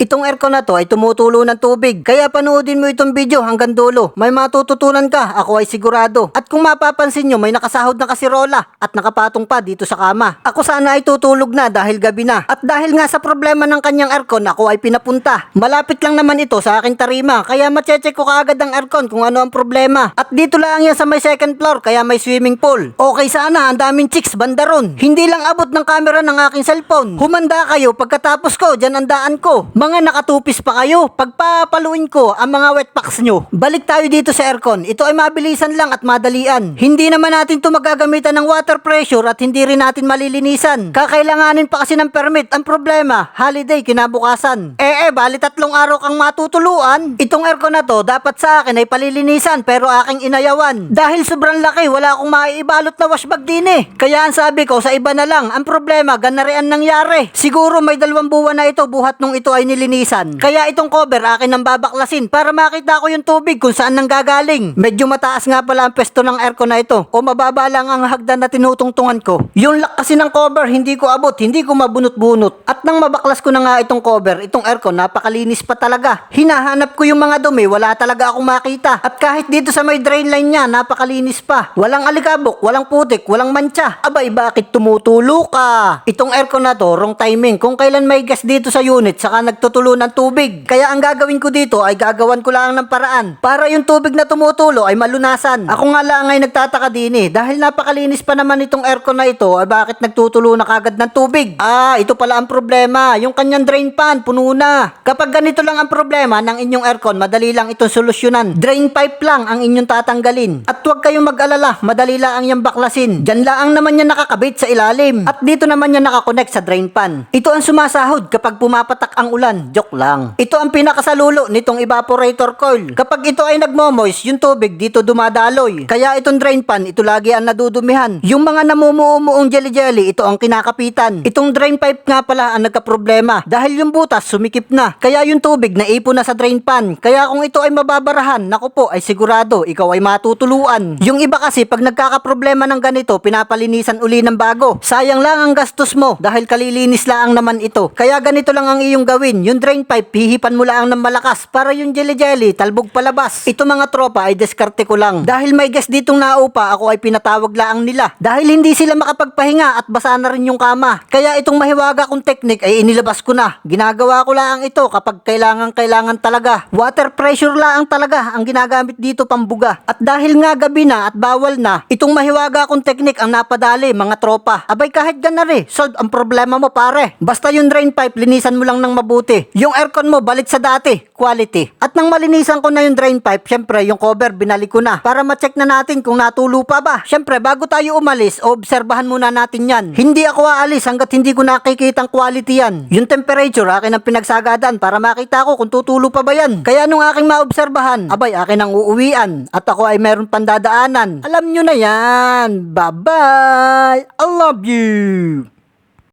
Itong aircon na to ay tumutulo ng tubig. Kaya panoodin mo itong video hanggang dulo. May matututunan ka, ako ay sigurado. At kung mapapansin nyo, may nakasahod na kasirola at nakapatong pa dito sa kama. Ako sana ay tutulog na dahil gabi na. At dahil nga sa problema ng kanyang aircon, ako ay pinapunta. Malapit lang naman ito sa aking tarima, kaya mache-check ko kaagad ang aircon kung ano ang problema. At dito lang yan sa may second floor, kaya may swimming pool. Okay sana, ang daming chicks banda ron. Hindi lang abot ng camera ng aking cellphone. Humanda kayo, pagkatapos ko, dyan ang daan ko. Mga nakatupis pa kayo, pagpapaluin ko ang mga wet packs nyo. Balik tayo dito sa aircon. Ito ay mabilisan lang at madalian. Hindi naman natin ito magagamitan ng water pressure at hindi rin natin malilinisan. Kakailanganin pa kasi ng permit. Ang problema, holiday kinabukasan. Bali 3 araw kang matutuluan. Itong aircon na to, dapat sa akin ay palilinisan pero aking inayawan. Dahil sobrang laki, wala akong maiibalot na washbag din eh. Kaya ang sabi ko, sa iba na lang. Ang problema, ganarian nangyari. Siguro may 2 buwan na ito buhat nung ito ay nilinisan. Kaya itong cover akin nang babaklasin para makita ko yung tubig kung saan nanggagaling. Medyo mataas nga pala ang pesto ng aircon na ito o mababa lang ang hagdan na tinutungtungan ko. Yung lock kasi ng cover hindi ko abot, hindi ko mabunot-bunot. At nang mabaklas ko na nga itong cover, itong aircon napakalinis pa talaga. Hinahanap ko yung mga dumi, wala talaga akong makita. At kahit dito sa may drain line niya, napakalinis pa. Walang alikabok, walang putik, walang mancha. Abay, bakit tumutulo ka? Itong aircon na to, wrong timing. Kung kailan may gas dito sa unit, saka nagtutulo ng tubig. Kaya ang gagawin ko dito ay gagawan ko lang ng paraan para yung tubig na tumutulo ay malunasan. Ako nga lang ay nagtataka din eh. Dahil napakalinis pa naman itong aircon na ito, ay bakit nagtutulo na kagad ng tubig? Ito pala ang problema. Yung kanyang drain pan, puno na. Kapag ganito lang ang problema ng inyong aircon, madali lang itong solusyonan. Drain pipe lang ang inyong tatanggalin. At huwag kayong mag-alala, madali lang yung baklasin. Diyan lang naman yan nakakabit sa ilalim. At dito naman yan nakakonect sa drain pan. Ito ang sumasahod kapag pumapatak ang ulan. Joke lang. Ito ang pinakasalulo nitong evaporator coil. Kapag ito ay nagmomoist, yung tubig dito dumadaloy. Kaya itong drain pan, ito lagi ang nadudumihan. Yung mga namumuumuong jelly-jelly, ito ang kinakapitan. Itong drain pipe nga pala ang nagkaproblema. Dahil yung butas sumikip na. Kaya yung tubig naipon na sa drain pan. Kaya kung ito ay mababarahan, naku po, ay sigurado, ikaw ay matutuluan. Yung iba kasi, pag nagkakaproblema ng ganito, pinapalinisan uli ng bago. Sayang lang ang gastos mo dahil kalilinis lang naman ito. Kaya ganito lang ang iyong gawin. Yung drain pipe, hihipan mo lang ng malakas para yung jelly-jelly talbog palabas. Ito mga tropa ay diskarte ko lang. Dahil may gas ditong naupa, ako ay pinatawag lang nila. Dahil hindi sila makapagpahinga at basa na rin yung kama. Kaya itong mahiwaga kong technique ay inilabas ko na. Ginagawa ko lang ito kapag kailangan talaga. Water pressure lang talaga ang ginagamit dito pambuga. At dahil nga gabi na at bawal na, itong mahiwaga kong technique ang napadali mga tropa. Abay kahit ganari, solve ang problema mo pare. Basta yung drain pipe, linisan mo lang ng mabuti. Yung aircon mo, balik sa dati, quality. At nang malinisan ko na yung drain pipe, syempre yung cover binalik ko na para ma-check na natin kung natulo pa ba. Syempre bago tayo umalis, obserbahan muna natin yan. Hindi ako aalis hanggat hindi ko nakikitang quality yan. Yung temperature, akin ang pinagsagadan para makita ko kung tutulo pa ba yan. Kaya nung aking maobserbahan, abay akin ang uuwian at ako ay meron pandadaanan. Alam nyo na yan. Bye-bye. I love you.